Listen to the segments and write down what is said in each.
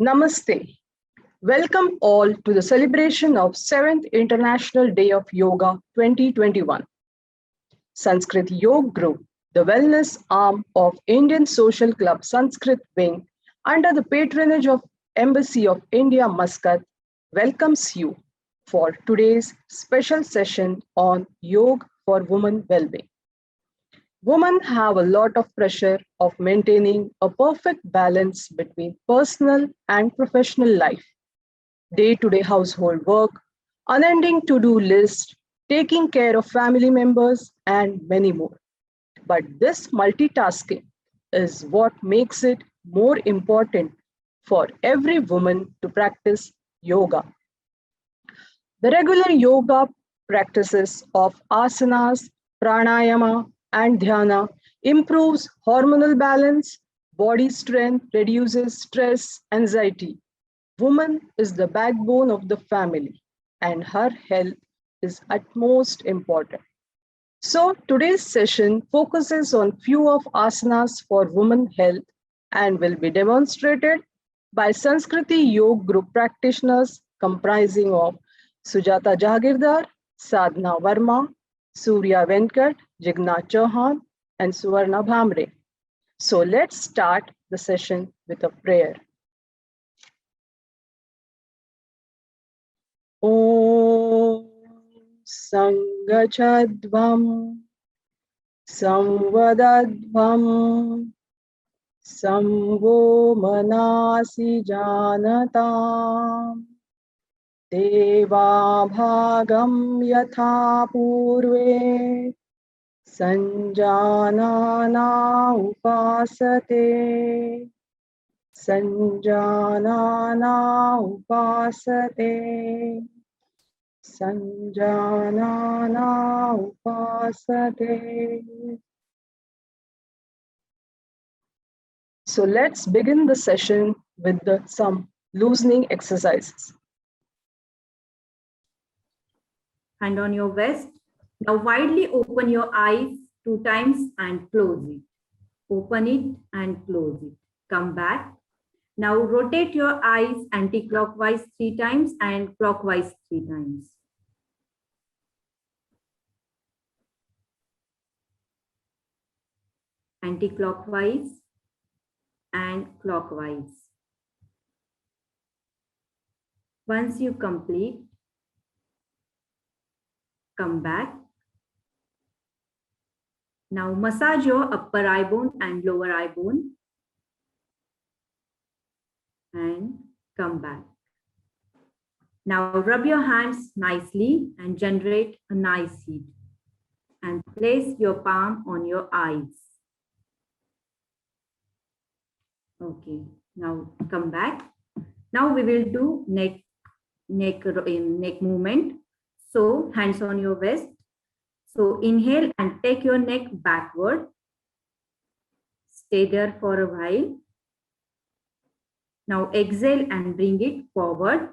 Namaste. Welcome all to the celebration of 7th International Day of Yoga 2021. Sanskrit Yoga Group, the wellness arm of Indian Social Club Sanskrit Wing under the patronage of Embassy of India Muscat welcomes you for today's special session on Yoga for Women Wellbeing. Women have a lot of pressure of maintaining a perfect balance between personal and professional life, day-to-day household work, unending to-do list, taking care of family members, and many more. But this multitasking is what makes it more important for every woman to practice yoga. The regular yoga practices of asanas, pranayama, and dhyana improves hormonal balance, body strength, reduces stress, anxiety. Woman is the backbone of the family, and her health is utmost important. So today's session focuses on few of asanas for women health and will be demonstrated by Sanskriti Yoga Group practitioners comprising of Sujata Jagirdar, Sadhna Verma, Surya Venkat, Jigna Chauhan, and Suvarna Bhamre. So let's start the session with a prayer. Om Sangachadvam Samvadadvam Samvo Manasi Janatam Deva Bhagam Yatha Purve Sanjanana Upasate Sanjanana Upasate Sanjanana Upasate. So let's begin the session with some loosening exercises. Hand on your vest. Now widely open your eyes 2 times and close it. Open it and close it. Come back. Now rotate your eyes anti-clockwise 3 times and clockwise 3 times. Anti-clockwise and clockwise. Once you complete, come back. Now massage your upper eye bone and lower eye bone and come back. Now rub your hands nicely and generate a nice heat and place your palm on your eyes. Okay, now come back. Now we will do neck movement. So hands on your vest. So inhale and take your neck backward. Stay there for a while. Now exhale and bring it forward.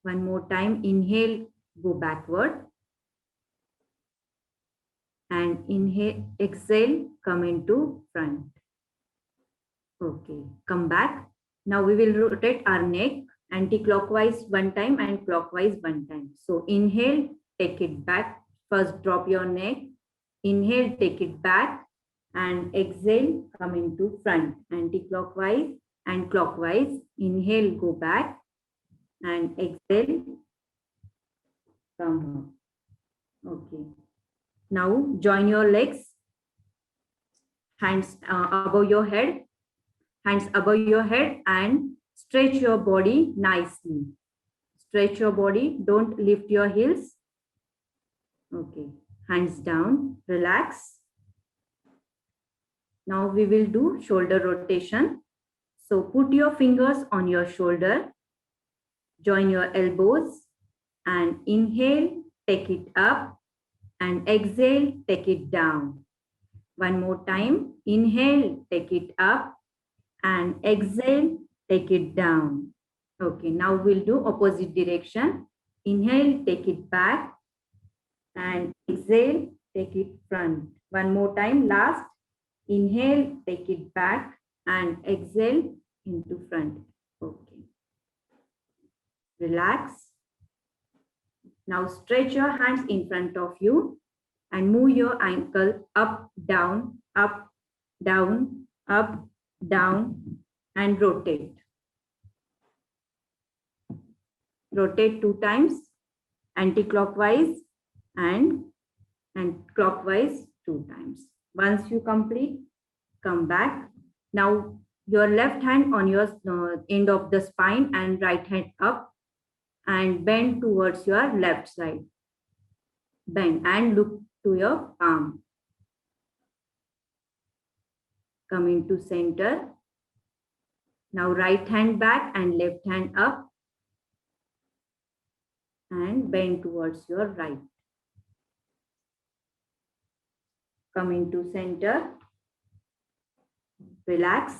One more time. Inhale, go backward. And inhale, exhale, come into front. Okay, come back. Now we will rotate our neck anti-clockwise 1 time and clockwise 1 time. So inhale, take it back. First drop your neck. Inhale, take it back. And exhale, come into front. Anti-clockwise and clockwise. Inhale, go back. And exhale, come up. Okay. Now join your legs. Hands above your head. Hands above your head and stretch your body nicely. Stretch your body. Don't lift your heels. Okay. Hands down. Relax. Now we will do shoulder rotation. So put your fingers on your shoulder. Join your elbows and inhale, take it up and exhale, take it down. One more time. Inhale, take it up and exhale, take it down. Okay, now we'll do opposite direction. Inhale, take it back and exhale, take it front. One more time, last. Inhale, take it back and exhale, into front. Okay. Relax. Now stretch your hands in front of you and move your ankle up, down, up, down, up, down, and rotate. Rotate 2 times, anti-clockwise and clockwise 2 times. Once you complete, come back. Now your left hand on your end of the spine and right hand up and bend towards your left side. Bend and look to your palm. Come into center. Now right hand back and left hand up and bend towards your right. Come into center. Relax.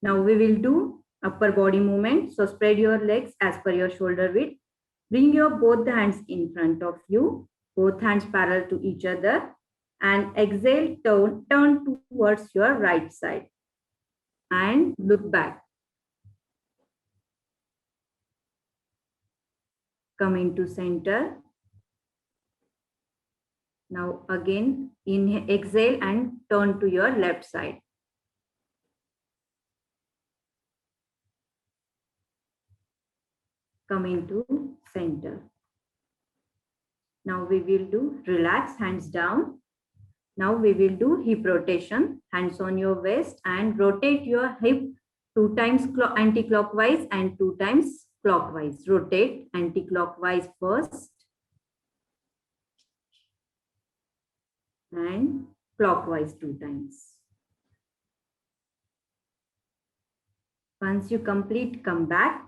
Now we will do upper body movement. So spread your legs as per your shoulder width. Bring your both the hands in front of you, both hands parallel to each other, and exhale, turn towards your right side and look back. Come into center. Now again, inhale, exhale and turn to your left side. Come into center. Now we will do relax, hands down. Now we will do hip rotation, hands on your waist and rotate your hip 2 times anti-clockwise and 2 times clockwise. Rotate anti-clockwise first and clockwise 2 times. Once you complete, come back.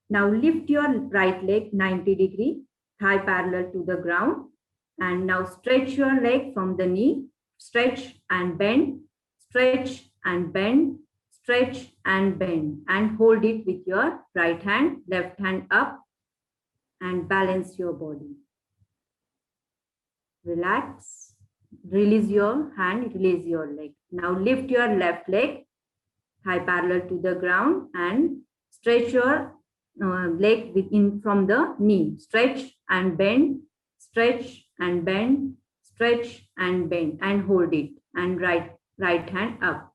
Now lift your right leg 90 degree, thigh parallel to the ground. And now stretch your leg from the knee, stretch and bend, stretch and bend, stretch and bend, and hold it with your right hand, left hand up, and balance your body. Relax, release your hand, release your leg. Now lift your left leg, thigh parallel to the ground, and stretch your leg within from the knee. Stretch and bend, stretch and bend, stretch and bend, and hold it. And right hand up.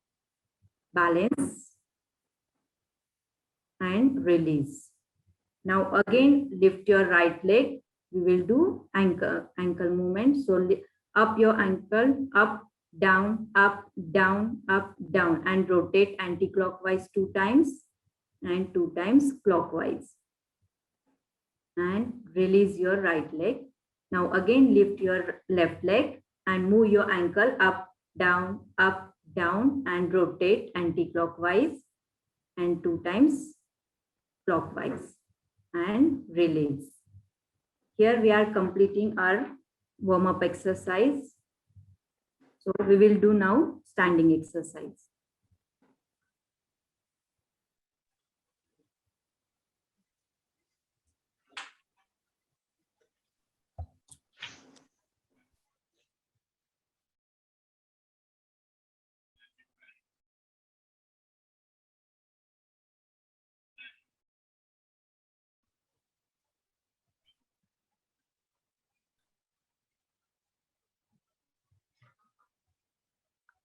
Balance and release. Now again, lift your right leg. We will do ankle movement. So up your ankle, up, down, and rotate anti-clockwise 2 times and 2 times clockwise. And release your right leg. Now again, lift your left leg and move your ankle up, down, and rotate anti-clockwise and 2 times clockwise and release. Here we are completing our warm-up exercise. So we will do now standing exercise.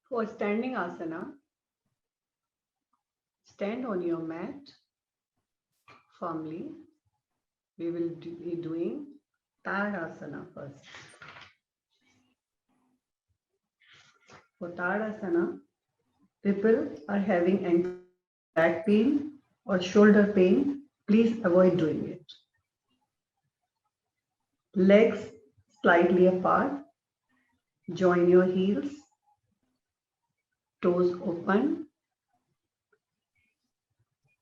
For standing asana, stand on your mat firmly. We will be doing Tadasana first. For Tadasana, people are having ankle back pain or shoulder pain, please avoid doing it. Legs slightly apart, join your heels, toes open.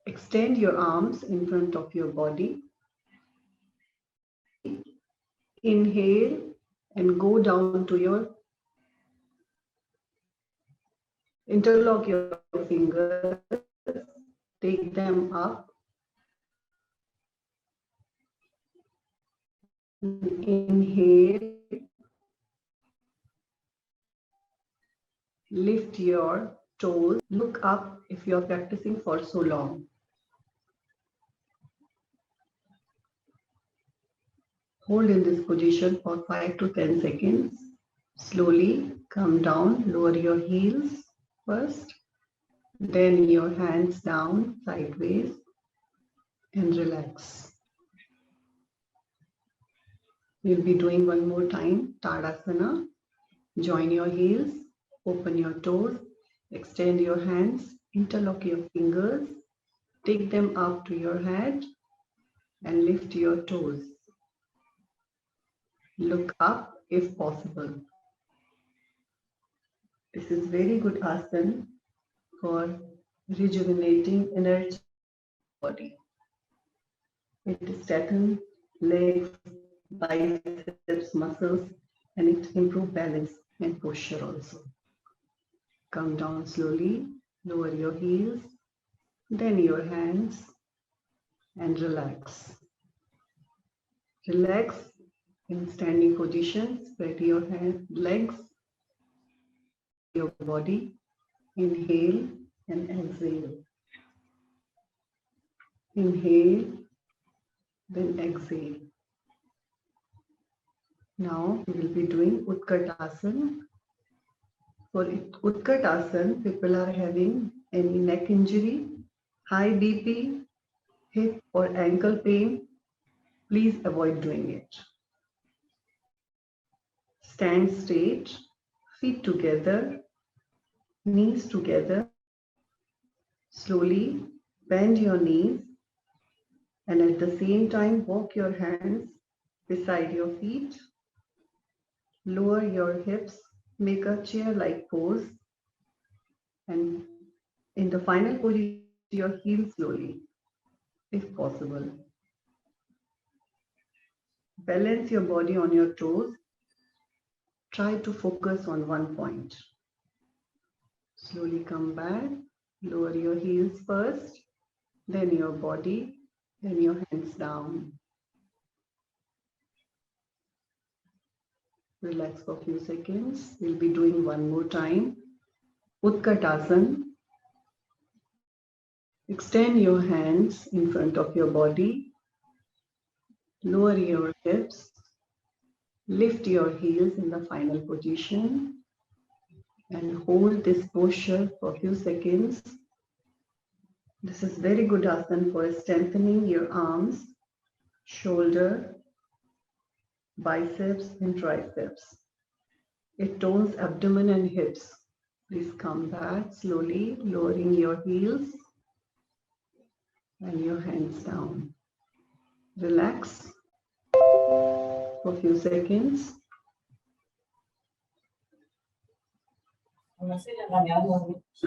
Extend your arms in front of your body. Inhale and go down to your interlock your fingers, take them up. Inhale, lift your toes. Look up if you are practicing for so long. Hold in this position for 5 to 10 seconds. Slowly come down, lower your heels first, then your hands down sideways and relax. We'll be doing one more time, Tadasana. Join your heels, open your toes, extend your hands, interlock your fingers, take them up to your head and lift your toes. Look up if possible. This is very good asana for rejuvenating energy body. It strengthens legs, biceps, muscles, and it improves balance and posture also. Come down slowly, lower your heels, then your hands, and relax. Relax in standing position, spread your hands, legs, your body. Inhale and exhale. Inhale, then exhale. Now we will be doing Utkatasana. For Utkatasana, people are having any neck injury, high BP, hip or ankle pain, please avoid doing it. Stand straight, feet together, knees together. Slowly bend your knees and at the same time walk your hands beside your feet. Lower your hips, make a chair-like pose, and in the final position, your heels slowly, if possible. Balance your body on your toes. Try to focus on one point. Slowly come back, lower your heels first, then your body, then your hands down. Relax for a few seconds. We'll be doing one more time. Utkatasana. Extend your hands in front of your body. Lower your hips. Lift your heels in the final position. And hold this posture for a few seconds. This is very good asana for strengthening your arms, shoulder, biceps and triceps. It tones abdomen and hips. Please come back slowly, lowering your heels and your hands down. Relax for a few seconds.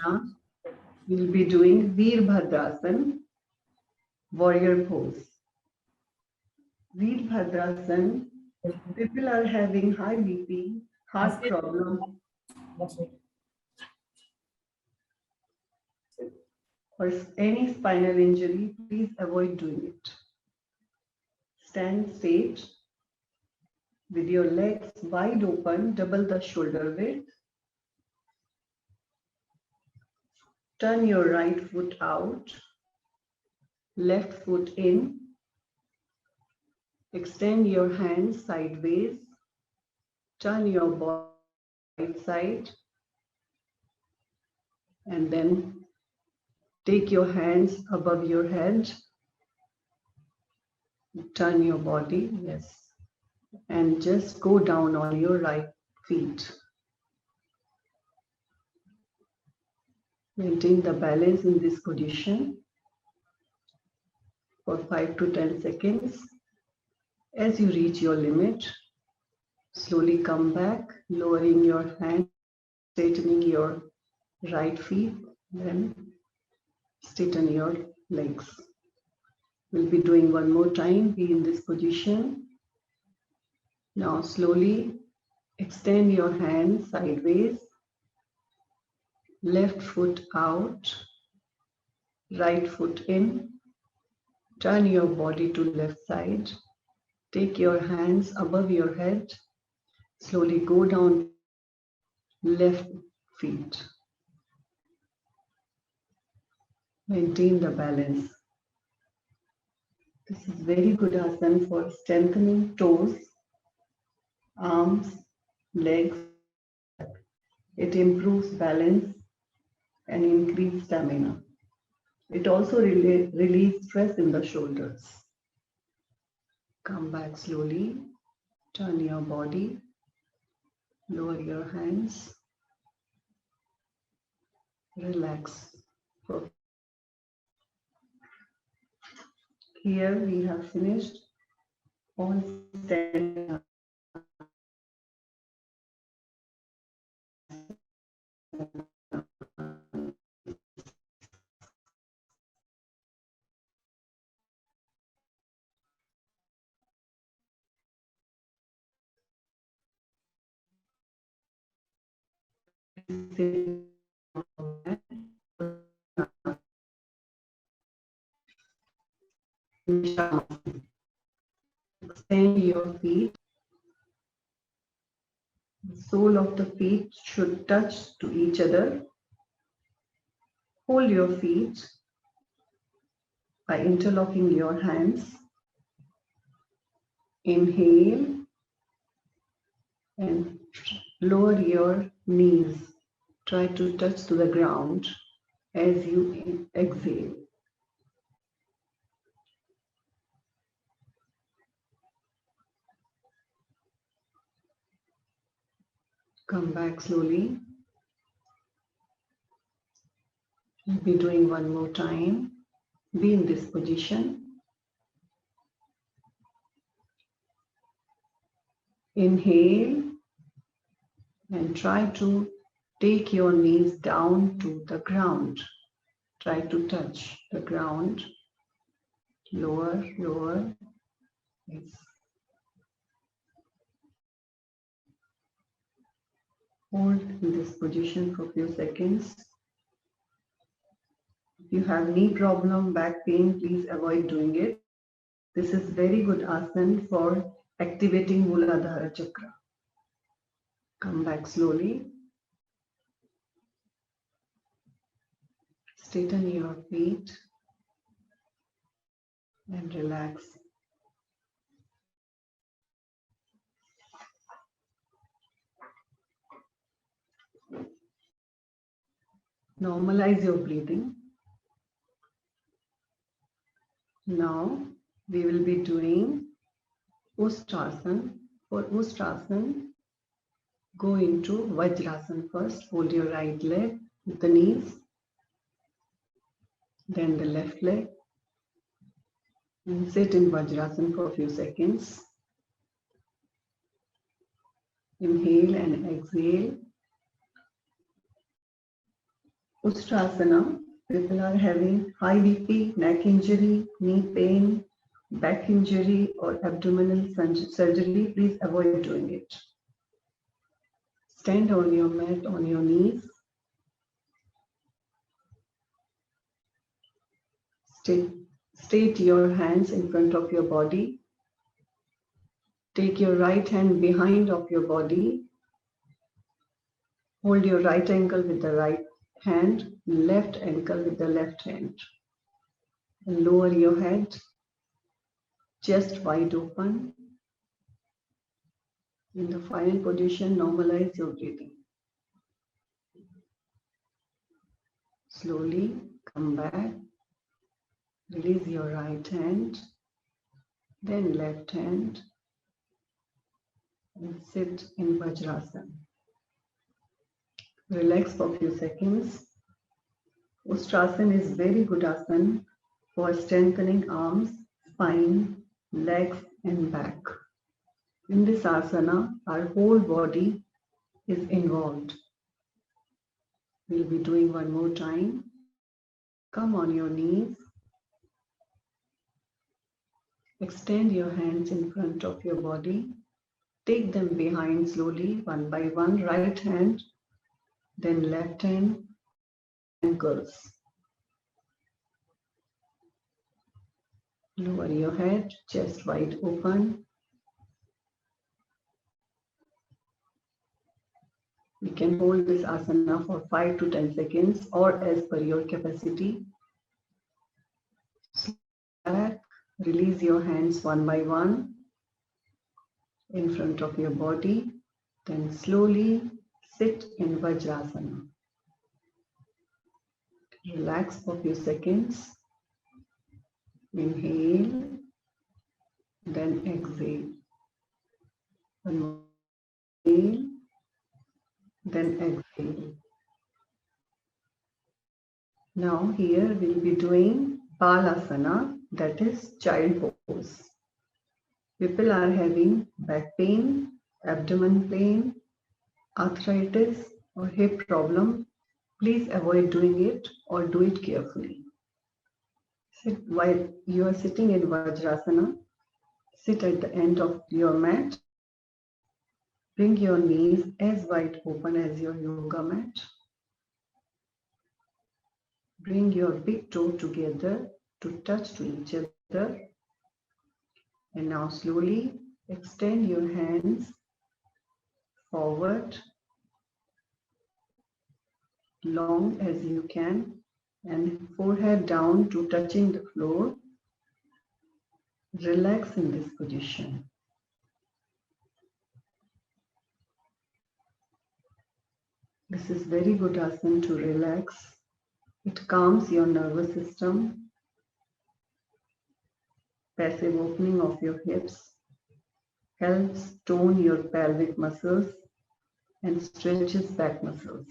Now we'll be doing Veerbhadrasana, warrior pose. Veerbhadrasana, people are having high BP, heart problem, or any spinal injury, please avoid doing it. Stand straight with your legs wide open, double the shoulder width. Turn your right foot out, left foot in. Extend your hands sideways. Turn your body right side. And then take your hands above your head. Turn your body, yes. And just go down on your right feet. Maintain the balance in this position for 5 to 10 seconds. As you reach your limit, slowly come back, lowering your hand, straightening your right feet, then straighten your legs. We'll be doing one more time. Be in this position. Now slowly extend your hands sideways. Left foot out, right foot in. Turn your body to left side. Take your hands above your head. Slowly go down left feet. Maintain the balance. This is very good asana for strengthening toes, arms, legs. It improves balance and increases stamina. It also relieves stress in the shoulders. Come back slowly. Turn your body. Lower your hands. Relax. Here we have finished all standing up. Extend your feet. The sole of the feet should touch to each other. Hold your feet by interlocking your hands. Inhale and lower your knees. Try to touch to the ground as you exhale. Come back slowly. We'll be doing one more time. Be in this position. Inhale and try to take your knees down to the ground. Try to touch the ground. Lower, lower. Yes. Hold in this position for a few seconds. If you have knee problem, back pain, please avoid doing it. This is very good asana for activating Muladhara Chakra. Come back slowly. Straighten your feet and relax. Normalize your breathing. Now we will be doing Ustrasana. For Ustrasana, go into Vajrasana first. Hold your right leg with the knees, then the left leg, and sit in Vajrasana for a few seconds. Inhale and exhale. Ustrasana, people are having high BP, neck injury, knee pain, back injury, or abdominal surgery, please avoid doing it. Stand on your mat on your knees. Straight your hands in front of your body. Take your right hand behind of your body. Hold your right ankle with the right hand, left ankle with the left hand. And lower your head, chest wide open. In the final position, normalize your breathing. Slowly come back. Release your right hand, then left hand, and sit in Vajrasana. Relax for a few seconds. Ustrasana is very good asana for strengthening arms, spine, legs, and back. In this asana, our whole body is involved. We'll be doing one more time. Come on your knees. Extend your hands in front of your body. Take them behind slowly, one by one. Right hand, then left hand, ankles. Lower your head, chest wide open. You can hold this asana for 5 to 10 seconds or as per your capacity. Release your hands one by one in front of your body. Then slowly sit in Vajrasana. Relax for a few seconds. Inhale, then exhale. One more inhale, then exhale. Now here we'll be doing Balasana, that is child pose. People are having back pain, abdomen pain, arthritis or hip problem. Please avoid doing it or do it carefully. While you are sitting in Vajrasana, sit at the end of your mat. Bring your knees as wide open as your yoga mat. Bring your big toe together to touch to each other. And now slowly extend your hands forward, long as you can, and forehead down to touching the floor. Relax in this position. This is very good asana to relax. It calms your nervous system. Passive opening of your hips helps tone your pelvic muscles and stretches back muscles.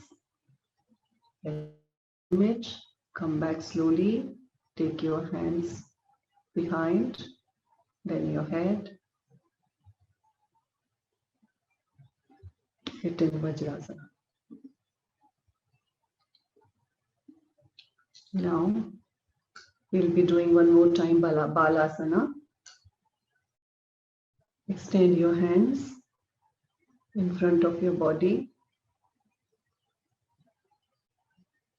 Image, come back slowly. Take your hands behind, then your head. Sit in Vajrasana. Now, we'll be doing one more time Balasana. Extend your hands in front of your body.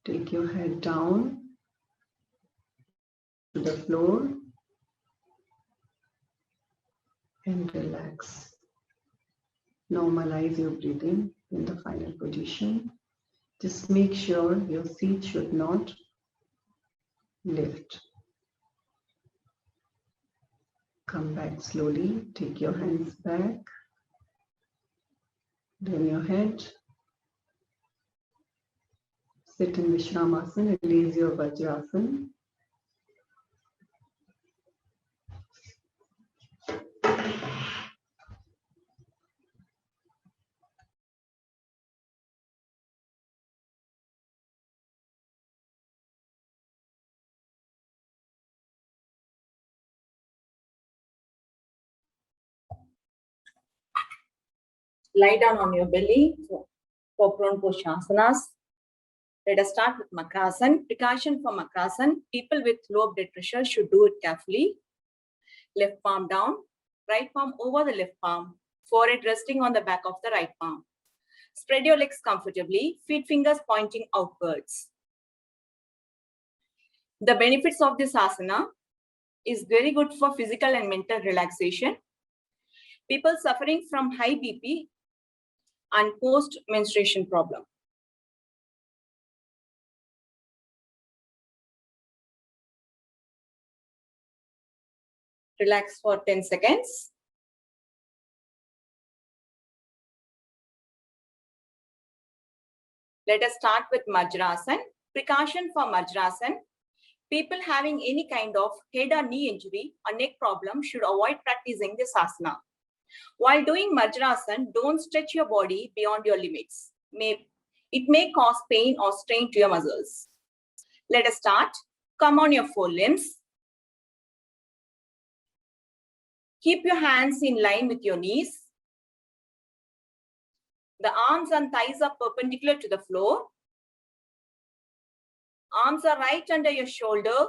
Take your head down to the floor and relax. Normalize your breathing in the final position. Just make sure your seat should not lift. Come back slowly. Take your hands back. Then your head. Sit in Vishramasana. Release your Vajrasana. Lie down on your belly for prone poshasanas. Let us start with Makrasana. Precaution for Makrasana. People with low blood pressure should do it carefully. Left palm down, right palm over the left palm, forehead resting on the back of the right palm. Spread your legs comfortably, feet fingers pointing outwards. The benefits of this asana is very good for physical and mental relaxation. People suffering from high BP and post-menstruation problem. Relax for 10 seconds. Let us start with Vajrasana. Precaution for Vajrasana. People having any kind of head or knee injury or neck problem should avoid practicing this asana. While doing Vajrasana, don't stretch your body beyond your limits. It may cause pain or strain to your muscles. Let us start. Come on your forelimbs. Keep your hands in line with your knees. The arms and thighs are perpendicular to the floor. Arms are right under your shoulder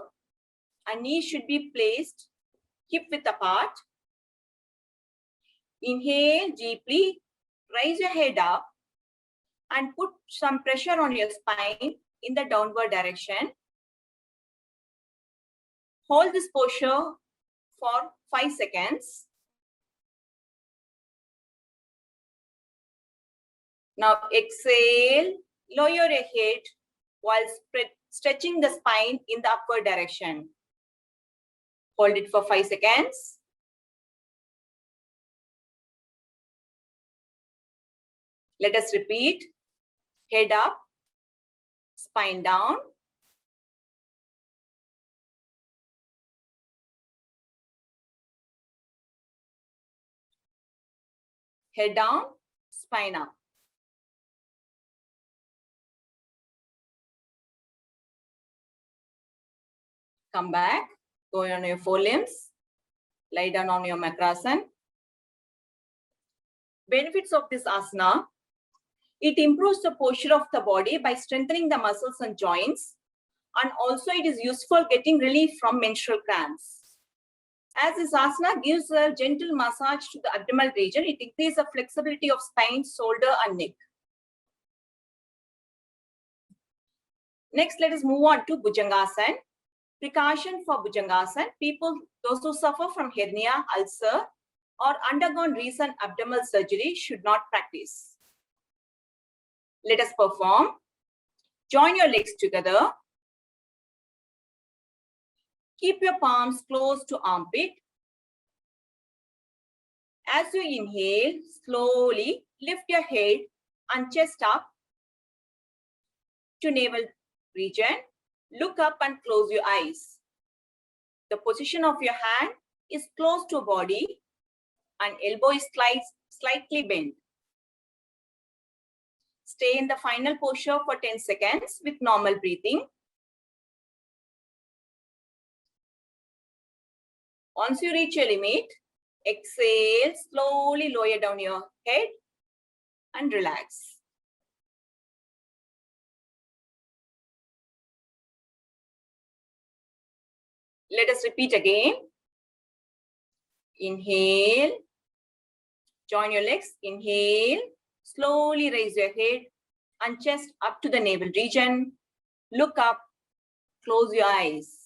and knees should be placed hip width apart. Inhale deeply, raise your head up and put some pressure on your spine in the downward direction. Hold this posture for 5 seconds. Now exhale, lower your head while stretching the spine in the upward direction. Hold it for 5 seconds. Let us repeat. Head up, spine down. Head down, spine up. Come back, go on your forelimbs. Lie down on your Makrasana. Benefits of this asana: it improves the posture of the body by strengthening the muscles and joints, and also it is useful getting relief from menstrual cramps. As this asana gives a gentle massage to the abdominal region, it increases the flexibility of spine, shoulder, and neck. Next, let us move on to Bhujangasana. Precaution for Bhujangasana: those who suffer from hernia, ulcer, or undergone recent abdominal surgery should not practice. Let us perform. Join your legs together. Keep your palms close to armpit. As you inhale, slowly lift your head and chest up to navel region. Look up and close your eyes. The position of your hand is close to body and elbow is slightly bent. Stay in the final posture for 10 seconds with normal breathing. Once you reach your limit, exhale, slowly lower down your head and relax. Let us repeat again. Inhale, join your legs, inhale, slowly raise your head and chest up to the navel region. Look up, close your eyes.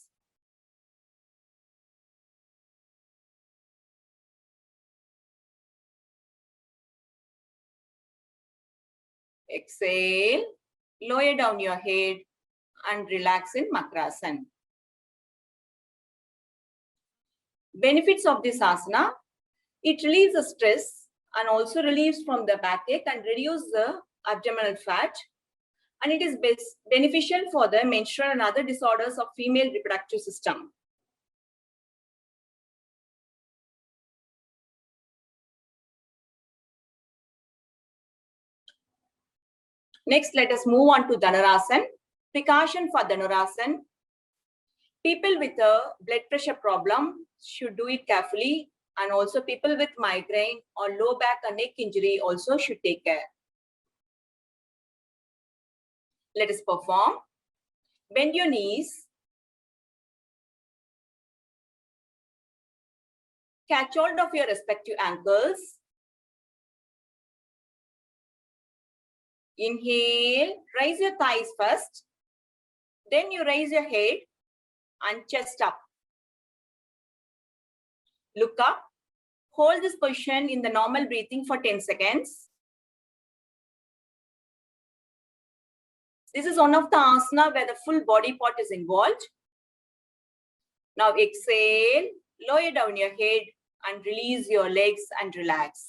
Exhale, lower down your head and relax in Makrasana. Benefits of this asana: it relieves the stress and also relieves from the backache and reduces the abdominal fat. And it is beneficial for the menstrual and other disorders of female reproductive system. Next, let us move on to Dhanurasana. Precaution for Dhanurasana: people with a blood pressure problem should do it carefully, and also people with migraine or low back or neck injury also should take care. Let us perform. Bend your knees. Catch hold of your respective ankles. Inhale, raise your thighs first. Then you raise your head and chest up. Look up. Hold this position in the normal breathing for 10 seconds. This is one of the asana where the full body part is involved. Now exhale, lower down your head and release your legs and relax.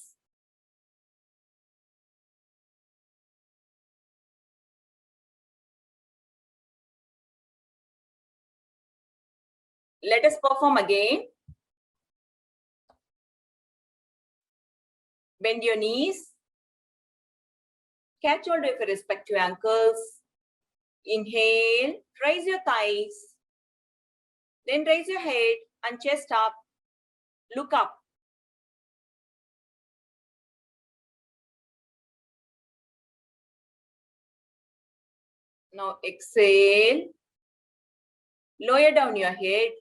Let us perform again. Bend your knees. Catch hold of your respective ankles. Inhale, raise your thighs. Then raise your head and chest up. Look up. Now exhale. Lower down your head.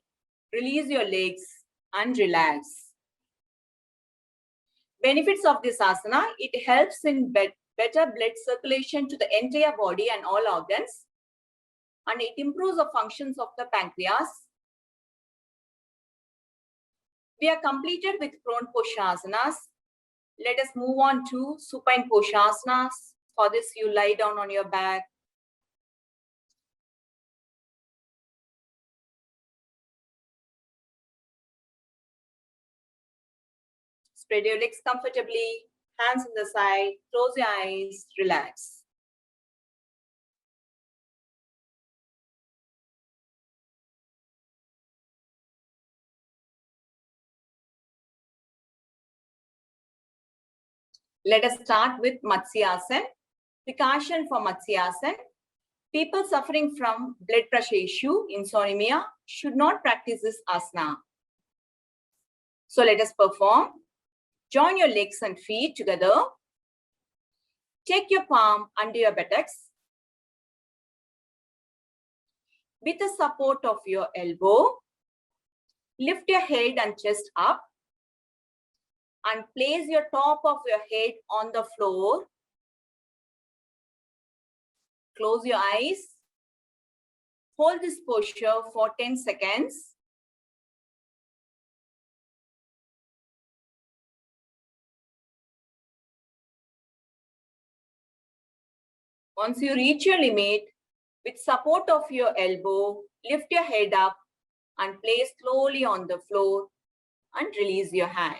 Release your legs and relax. Benefits of this asana: it helps in better blood circulation to the entire body and all organs, and it improves the functions of the pancreas. We are completed with prone posture asanas. Let us move on to supine posture asanas. For this, you lie down on your back. Spread your legs comfortably, hands on the side, close your eyes, relax. Let us start with Matsyasana. Precaution for Matsyasana. People suffering from blood pressure issue, insomnia, should not practice this asana. So let us perform. Join your legs and feet together. Take your palm under your buttocks. With the support of your elbow, lift your head and chest up and place your top of your head on the floor. Close your eyes. Hold this posture for 10 seconds. Once you reach your limit, with support of your elbow, lift your head up and place slowly on the floor and release your hand.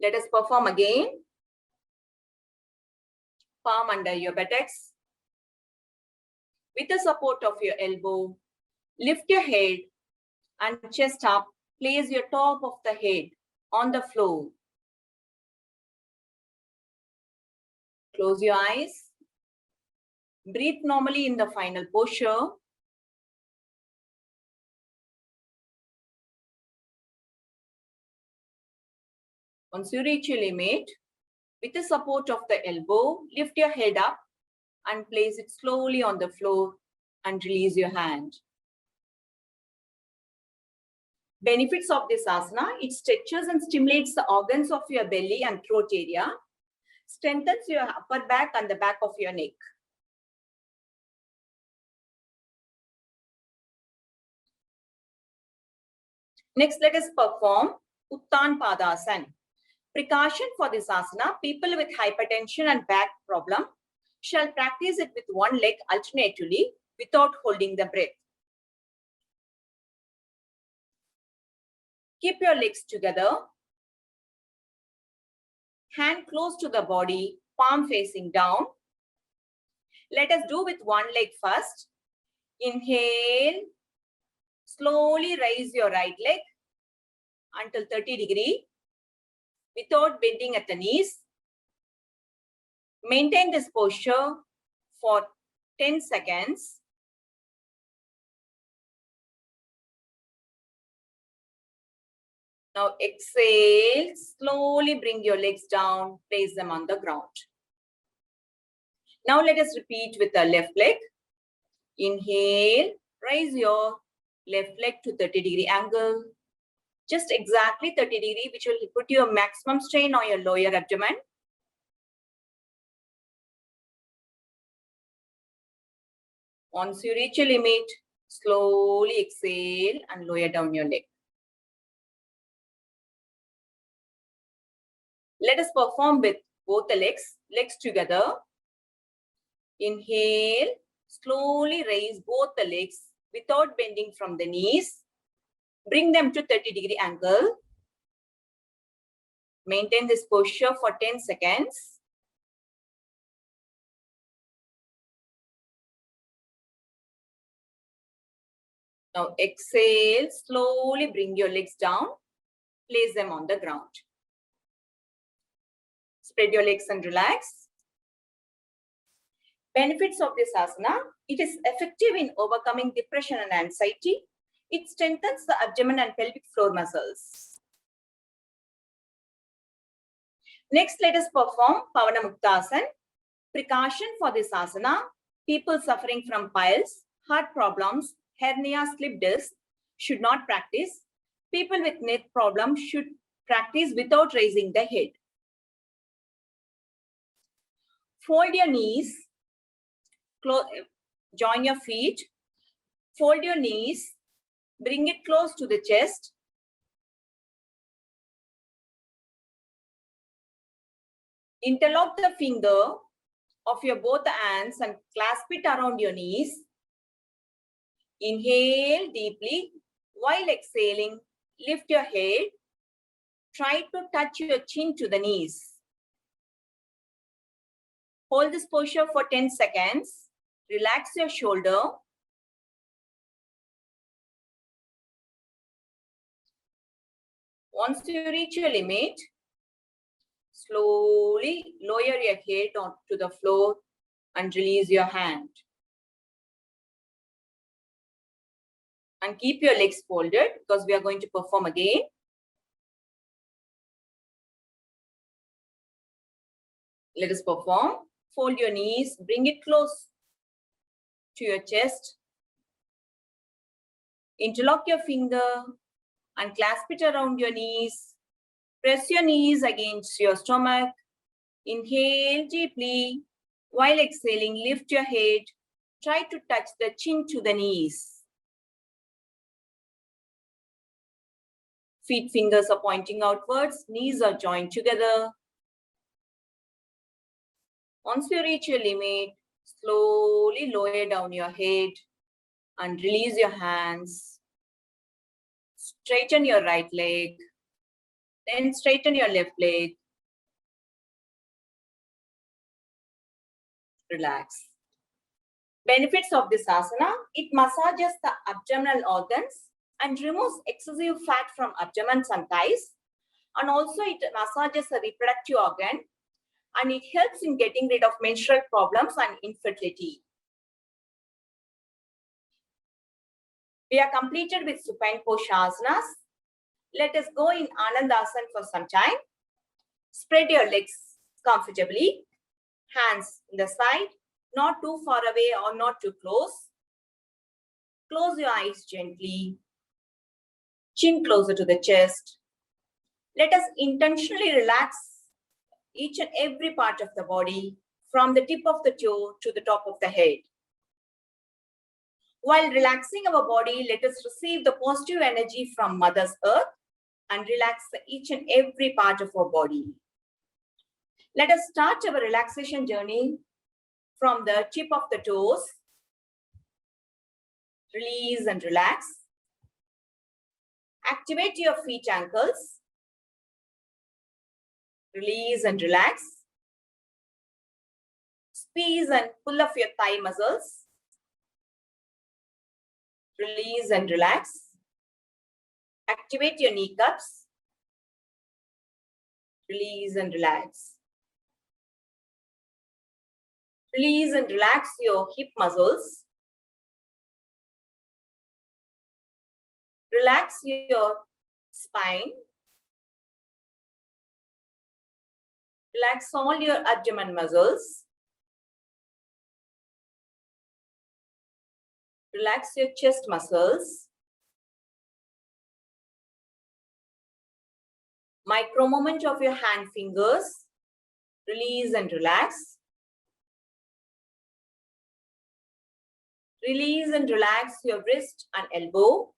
Let us perform again. Palm under your buttocks. With the support of your elbow, lift your head and chest up. Place your top of the head on the floor. Close your eyes. Breathe normally in the final posture. Once you reach your limit, with the support of the elbow, lift your head up and place it slowly on the floor and release your hand. Benefits of this asana: it stretches and stimulates the organs of your belly and throat area, strengthens your upper back and the back of your neck. Next, let us perform Uttan Padasana. Precaution for this asana: people with hypertension and back problem shall practice it with one leg alternatively without holding the breath. Keep your legs together, hand close to the body, palm facing down. Let us do with one leg first. Inhale, slowly raise your right leg until 30 degrees without bending at the knees. Maintain this posture for 10 seconds. Now exhale, slowly bring your legs down, place them on the ground. Now let us repeat with the left leg. Inhale, raise your left leg to 30-degree angle. Just exactly 30 degrees, which will put your maximum strain on your lower abdomen. Once you reach your limit, slowly exhale and lower down your leg. Let us perform with both the legs together. Inhale, slowly raise both the legs without bending from the knees. Bring them to 30-degree angle. Maintain this posture for 10 seconds. Now exhale, slowly bring your legs down. Place them on the ground. Spread your legs and relax. Benefits of this asana: it is effective in overcoming depression and anxiety. It strengthens the abdomen and pelvic floor muscles. Next, let us perform Pavanamuktasana. Precaution for this asana: people suffering from piles, heart problems, hernia, slip disc should not practice. People with neck problems should practice without raising the head. Fold your knees, join your feet, fold your knees, bring it close to the chest. Interlock the finger of your both hands and clasp it around your knees. Inhale deeply. While exhaling, lift your head. Try to touch your chin to the knees. Hold this posture for 10 seconds. Relax your shoulder. Once you reach your limit, slowly lower your head onto the floor and release your hand. And keep your legs folded because we are going to perform again. Let us perform. Fold your knees, bring it close to your chest. Interlock your finger and clasp it around your knees. Press your knees against your stomach. Inhale deeply. While exhaling, lift your head. Try to touch the chin to the knees. Feet fingers are pointing outwards. Knees are joined together. Once you reach your limit, slowly lower down your head and release your hands. Straighten your right leg. Then straighten your left leg. Relax. Benefits of this asana: it massages the abdominal organs and removes excessive fat from abdomens and thighs. And also it massages the reproductive organ and it helps in getting rid of menstrual problems and infertility. We are completed with supine posture asanas. Let us go in Anandasana for some time. Spread your legs comfortably. Hands in the side, not too far away or not too close. Close your eyes gently. Chin closer to the chest. Let us intentionally relax each and every part of the body from the tip of the toe to the top of the head. While relaxing our body, let us receive the positive energy from Mother's Earth and relax each and every part of our body. Let us start our relaxation journey from the tip of the toes. Release and relax. Activate your feet ankles. Release and relax. Squeeze and pull up your thigh muscles. Release and relax. Activate your kneecaps. Release and relax. Release and relax your hip muscles. Relax your spine. Relax all your abdomen muscles. Relax your chest muscles. Micro movement of your hand fingers. Release and relax. Release and relax your wrist and elbow.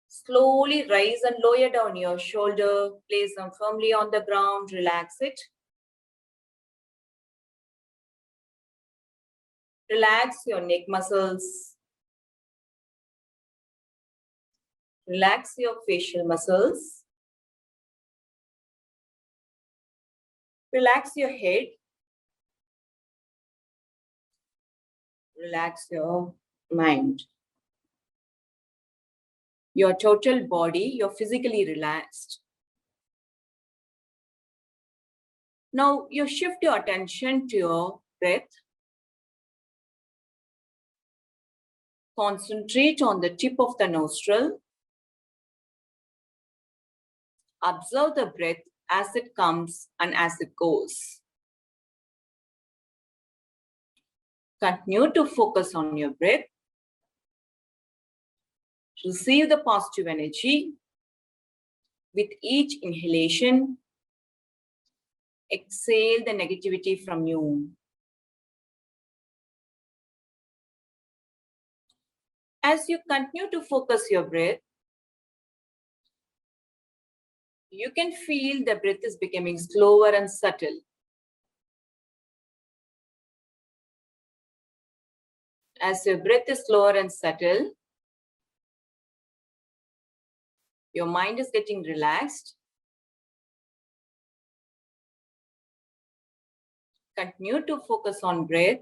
Slowly rise and lower down your shoulder. Place them firmly on the ground. Relax it. Relax your neck muscles. Relax your facial muscles. Relax your head. Relax your mind. Your total body, you're physically relaxed. Now you shift your attention to your breath. Concentrate on the tip of the nostril. Observe the breath as it comes and as it goes. Continue to focus on your breath. Receive the positive energy. With each inhalation, exhale the negativity from you. As you continue to focus your breath, you can feel the breath is becoming slower and subtle. As your breath is slower and subtle, your mind is getting relaxed. Continue to focus on breath.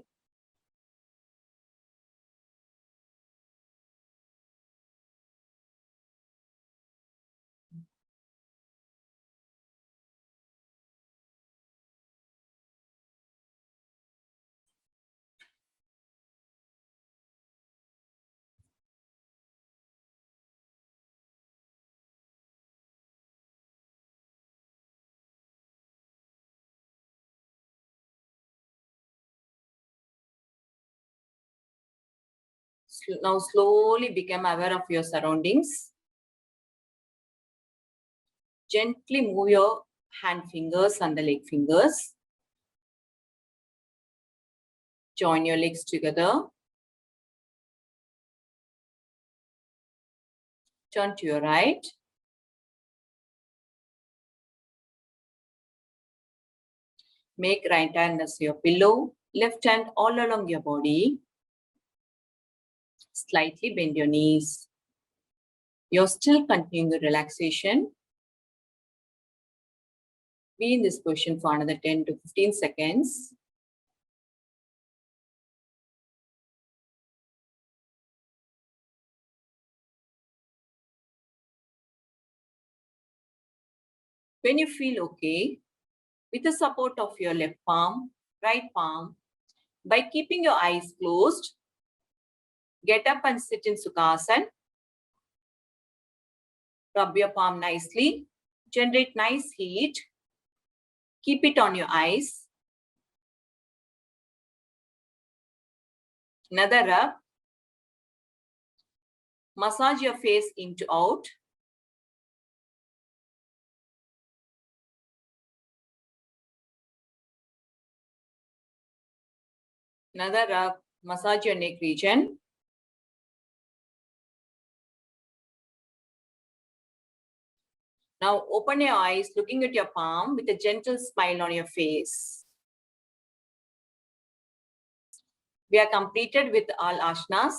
Now slowly become aware of your surroundings. Gently move your hand fingers and the leg fingers. Join your legs together. Turn to your right. Make right hand as your pillow. Left hand all along your body. Slightly bend your knees. You're still continuing the relaxation. Be in this position for another 10 to 15 seconds. When you feel okay, with the support of your left palm, right palm, by keeping your eyes closed, get up and sit in Sukhasana. Rub your palm nicely. Generate nice heat. Keep it on your eyes. Another rub. Massage your face in to out. Another rub. Massage your neck region. Now open your eyes, looking at your palm with a gentle smile on your face. We are completed with all asanas.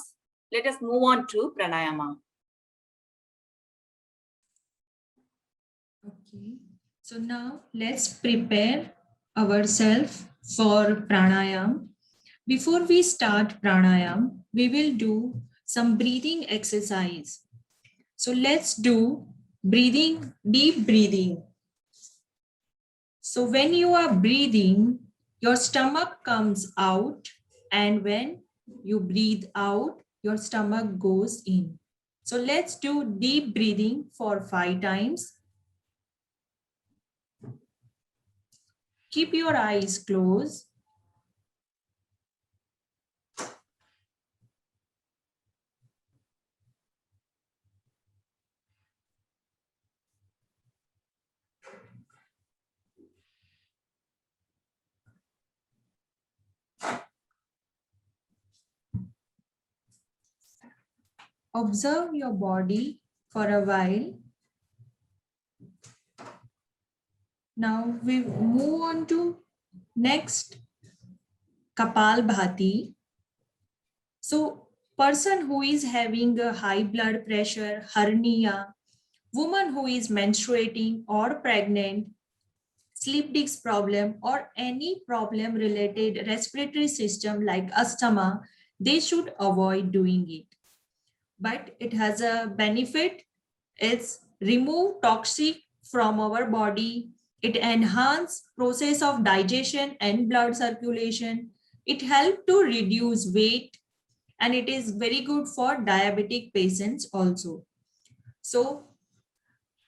Let us move on to pranayama. Okay, so now let's prepare ourselves for pranayam. Before we start pranayam, we will do some breathing exercise. So let's do breathing, deep breathing. So when you are breathing, your stomach comes out, and when you breathe out, your stomach goes in. So let's do deep breathing for 5 times. Keep your eyes closed. Observe your body for a while. Now we move on to next, Kapalbhati. So person who is having a high blood pressure, hernia, woman who is menstruating or pregnant, sleep disc problem, or any problem related respiratory system like asthma, they should avoid doing it. But it has a benefit. It's remove toxic from our body. It enhance process of digestion and blood circulation. It help to reduce weight, and it is very good for diabetic patients also. So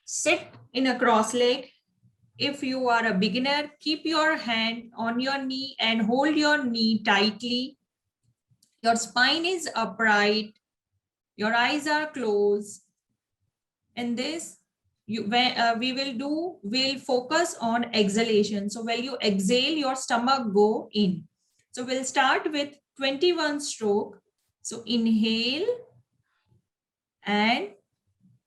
sit in a cross leg. If you are a beginner, keep your hand on your knee and hold your knee tightly. Your spine is upright. Your eyes are closed. And this we'll focus on exhalation. So when you exhale, your stomach go in. So we'll start with 21 stroke. So inhale and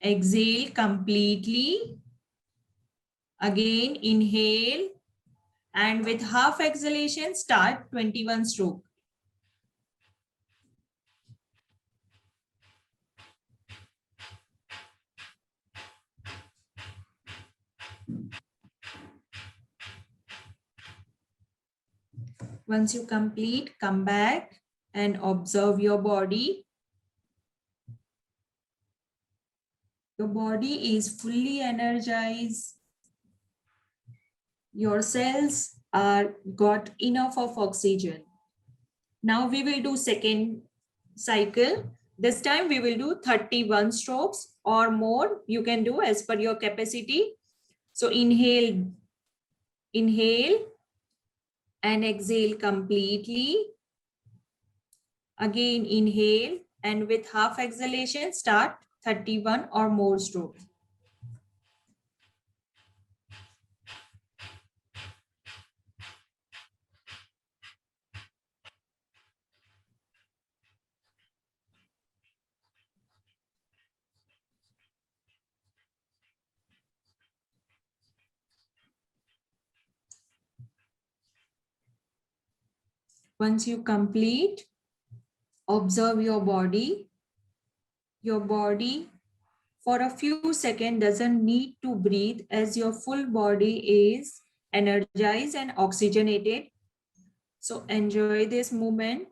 exhale completely. Again, inhale, and with half exhalation, start 21 stroke. Once you complete, come back and observe your body. Your body is fully energized. Your cells are got enough of oxygen. Now we will do second cycle. This time we will do 31 strokes or more. You can do as per your capacity. So inhale and exhale completely. Again, inhale and with half exhalation, start 31 or more strokes. Once you complete, observe your body. Your body for a few seconds doesn't need to breathe as your full body is energized and oxygenated. So enjoy this moment.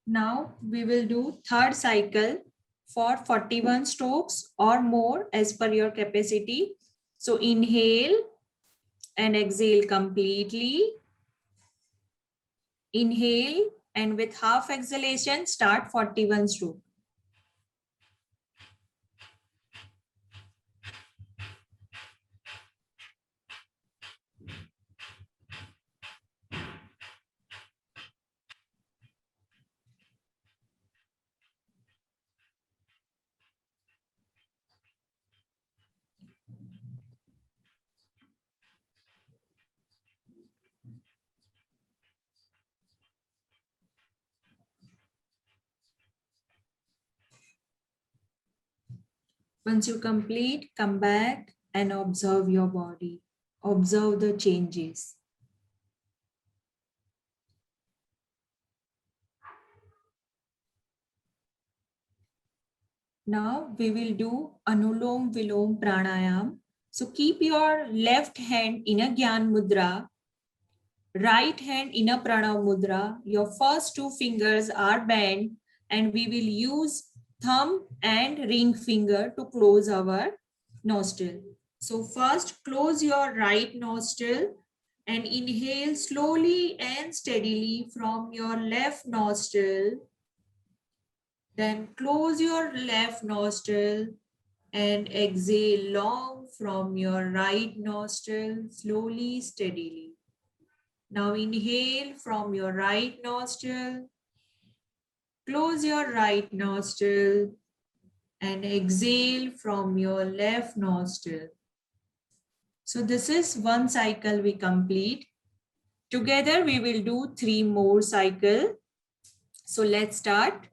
Now we will do third cycle for 41 strokes or more as per your capacity. So inhale and exhale completely. Inhale and with half exhalation, start 41 strokes. Once you complete, come back and observe your body. Observe the changes. Now we will do Anulom Vilom Pranayam. So keep your left hand in a Gyan Mudra, right hand in a Pranav Mudra. Your first two fingers are bent and we will use thumb and ring finger to close our nostril. So first close your right nostril and inhale slowly and steadily from your left nostril. Then close your left nostril and exhale long from your right nostril, slowly, steadily. Now inhale from your right nostril, close your right nostril and exhale from your left nostril. So this is one cycle we complete. Together we will do 3 more cycles. So let's start.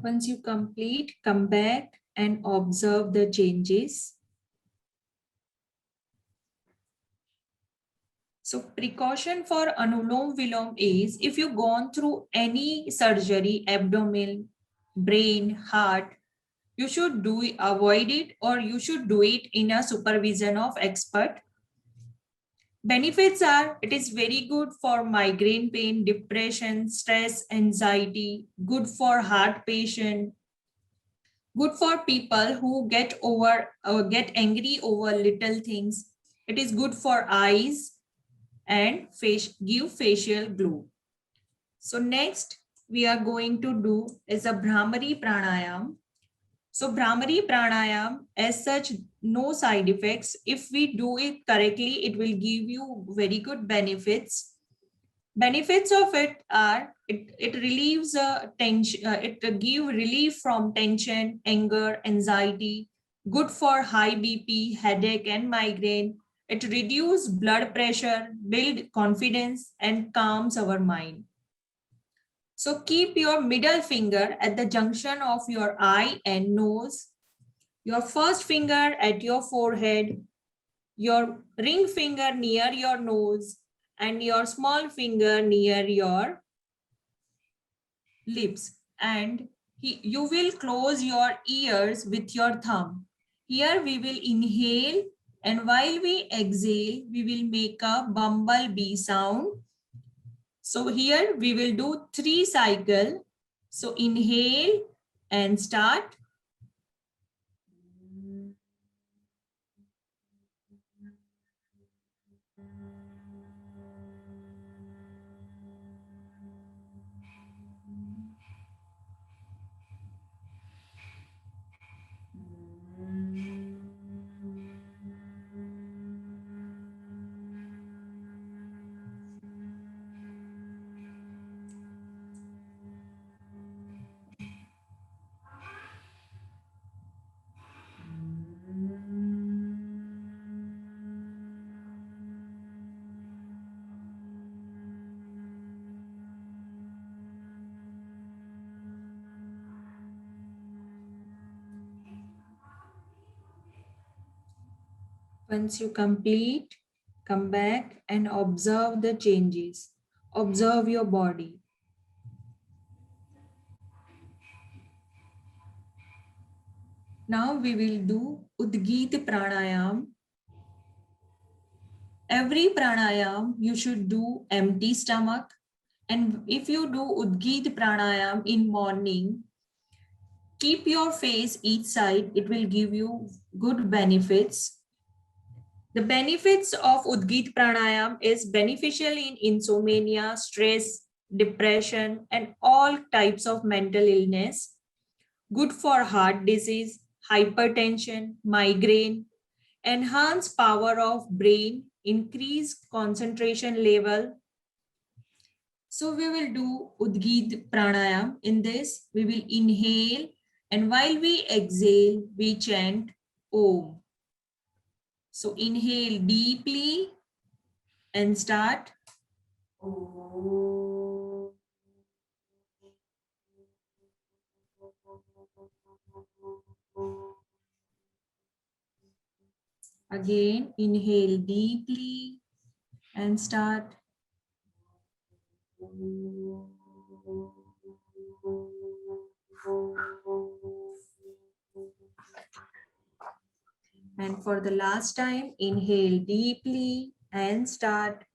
Once you complete, come back and observe the changes. So precaution for Anulom Vilom is if you've gone through any surgery, abdomen, brain, heart, you should avoid it or you should do it in a supervision of expert. Benefits are, it is very good for migraine pain, depression, stress, anxiety, good for heart patient, Good for people who get angry over little things. It is good for eyes and give facial glow. So next we are going to do is a Bhramari Pranayam. So Bhramari Pranayam as such, no side effects. If we do it correctly, it will give you very good benefits. Benefits of it are it relieves tension, it give relief from tension, anger, anxiety, good for high BP, headache and migraine. It reduces blood pressure, build confidence and calms our mind. So keep your middle finger at the junction of your eye and nose, your first finger at your forehead, your ring finger near your nose, and your small finger near your lips. And you will close your ears with your thumb. Here we will inhale, and while we exhale, we will make a bumblebee sound. So here we will do 3 cycles. So inhale and start. Once you complete, come back and observe the changes. Observe your body. Now we will do Udgit Pranayam. Every pranayam you should do empty stomach. And if you do Udgit Pranayam in morning, keep your face each side. It will give you good benefits. The benefits of Udgit Pranayam is beneficial in insomnia, stress, depression, and all types of mental illness. Good for heart disease, hypertension, migraine, enhance power of brain, increase concentration level. So we will do Udgit Pranayam. In this, we will inhale, and while we exhale, we chant Om. So inhale deeply and start. Again, inhale deeply and start. And for the last time, inhale deeply and start.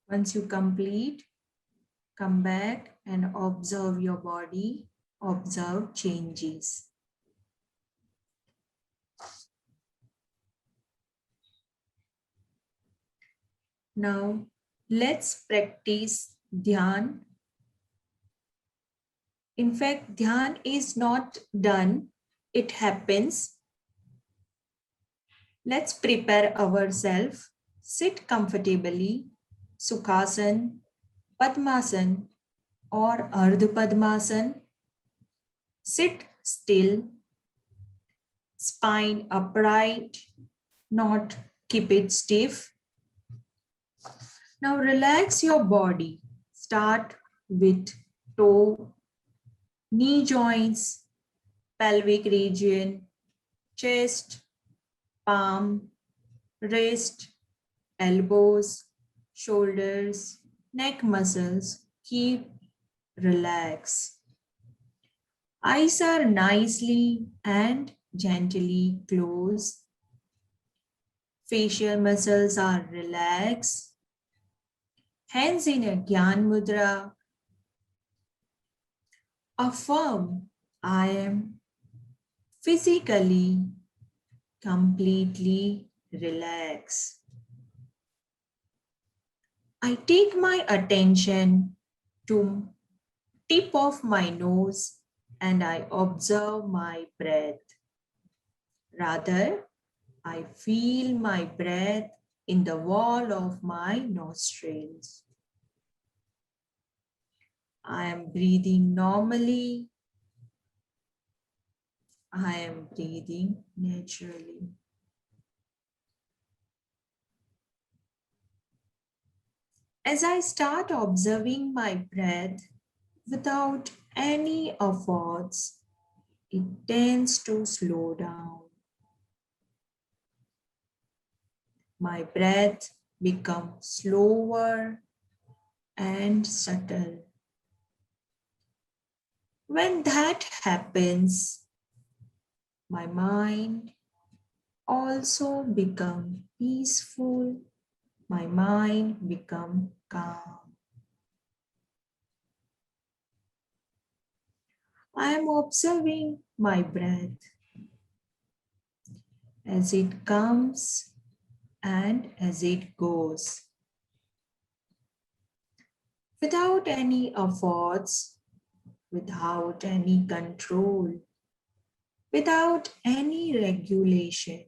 Once you complete, come back and observe your body, observe changes. Now, let's practice Dhyan. In fact, Dhyan is not done, it happens. Let's prepare ourselves. Sit comfortably, Sukhasana, Padmasana, or Ardha Padmasana. Sit still, spine upright, not keep it stiff. Now relax your body. Start with toe, knee joints, pelvic region, chest, palm, wrist, elbows, shoulders, neck muscles. Keep relaxed. Eyes are nicely and gently closed. Facial muscles are relaxed. Hands in a Gyan Mudra. Affirm, I am physically completely relaxed. I take my attention to tip of my nose and I observe my breath. Rather, I feel my breath in the wall of my nostrils. I am breathing normally. I am breathing naturally. As I start observing my breath without any efforts, it tends to slow down. My breath becomes slower and subtle. When that happens, my mind also becomes peaceful. My mind becomes calm. I am observing my breath as it comes and as it goes. Without any efforts, without any control, without any regulation.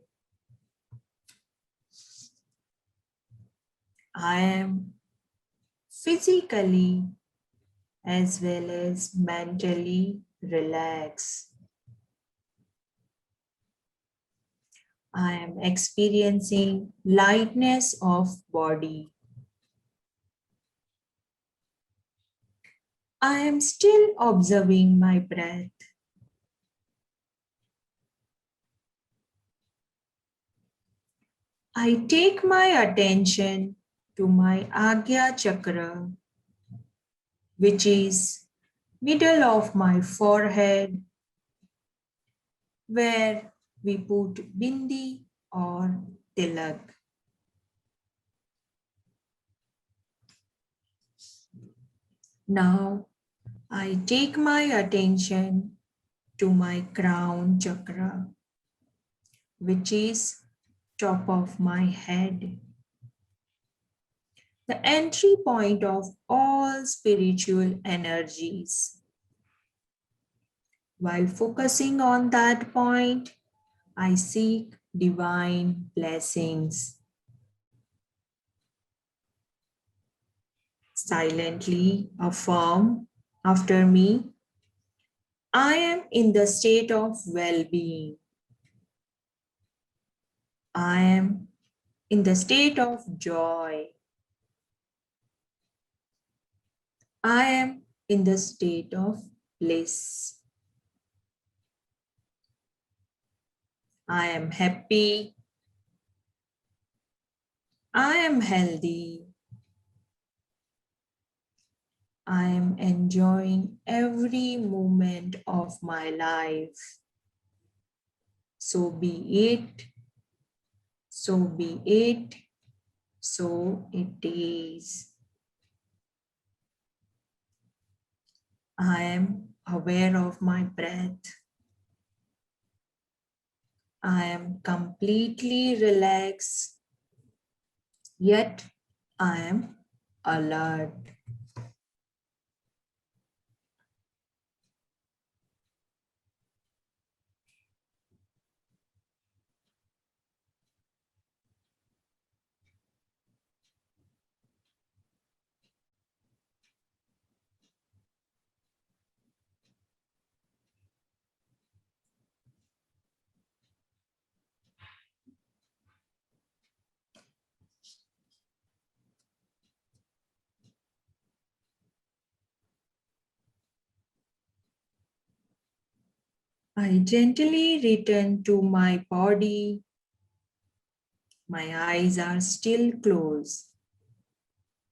I am physically as well as mentally relaxed. I am experiencing lightness of body. I am still observing my breath. I take my attention to my Agya Chakra, which is middle of my forehead, where we put bindi or tilak. Now I take my attention to my crown chakra, which is top of my head, the entry point of all spiritual energies. While focusing on that point, I seek divine blessings. Silently affirm after me, I am in the state of well-being. I am in the state of joy. I am in the state of bliss. I am happy. I am healthy. I am enjoying every moment of my life. So be it. So be it. So it is. I am aware of my breath. I am completely relaxed, yet I am alert. I gently return to my body. My eyes are still closed.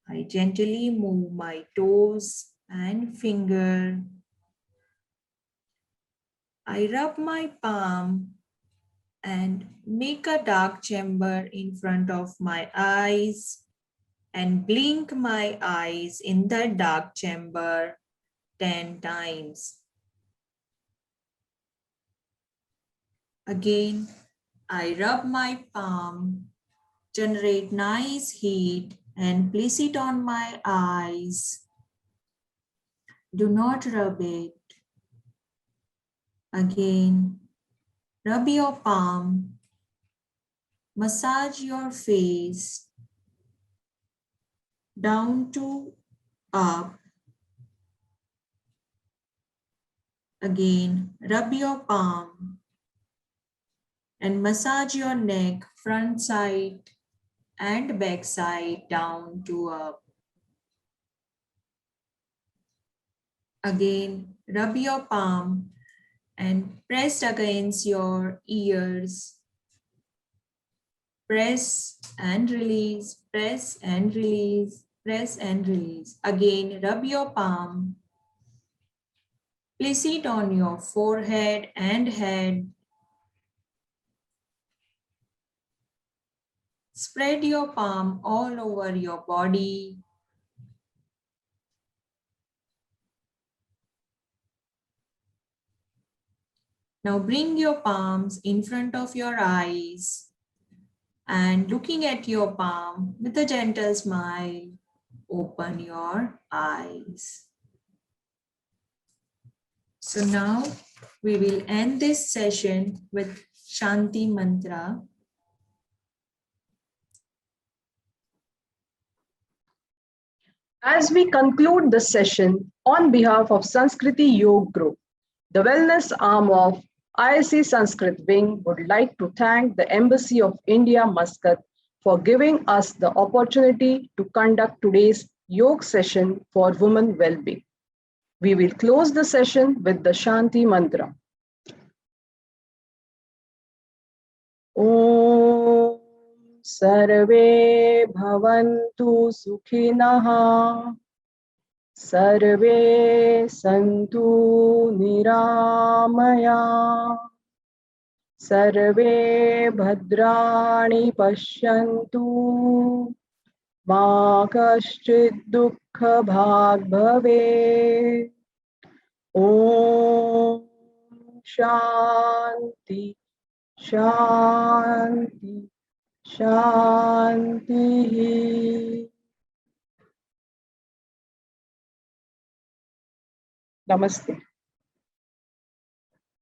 I gently move my toes and finger. I rub my palm and make a dark chamber in front of my eyes and blink my eyes in the dark chamber 10 times. Again, I rub my palm, generate nice heat and place it on my eyes. Do not rub it. Again, rub your palm, massage your face down to up. Again, rub your palm and massage your neck, front side and back side down to up. Again, rub your palm and press against your ears. Press and release, press and release, press and release. Again, rub your palm. Place it on your forehead and head. Spread your palm all over your body. Now bring your palms in front of your eyes and looking at your palm with a gentle smile, open your eyes. So now we will end this session with Shanti Mantra. As we conclude the session, on behalf of Sanskriti Yoga Group, the wellness arm of ISC Sanskrit Wing would like to thank the Embassy of India, Muscat, for giving us the opportunity to conduct today's yoga session for women well-being. We will close the session with the Shanti Mantra. Om Sarve Bhavantu Sukhinah Sarve Santu Niramaya Sarve Bhadrani Pashyantu Ma Kaschid Dukkha Bhag Bhave. Om Shanti Shanti Shanti. Namaste.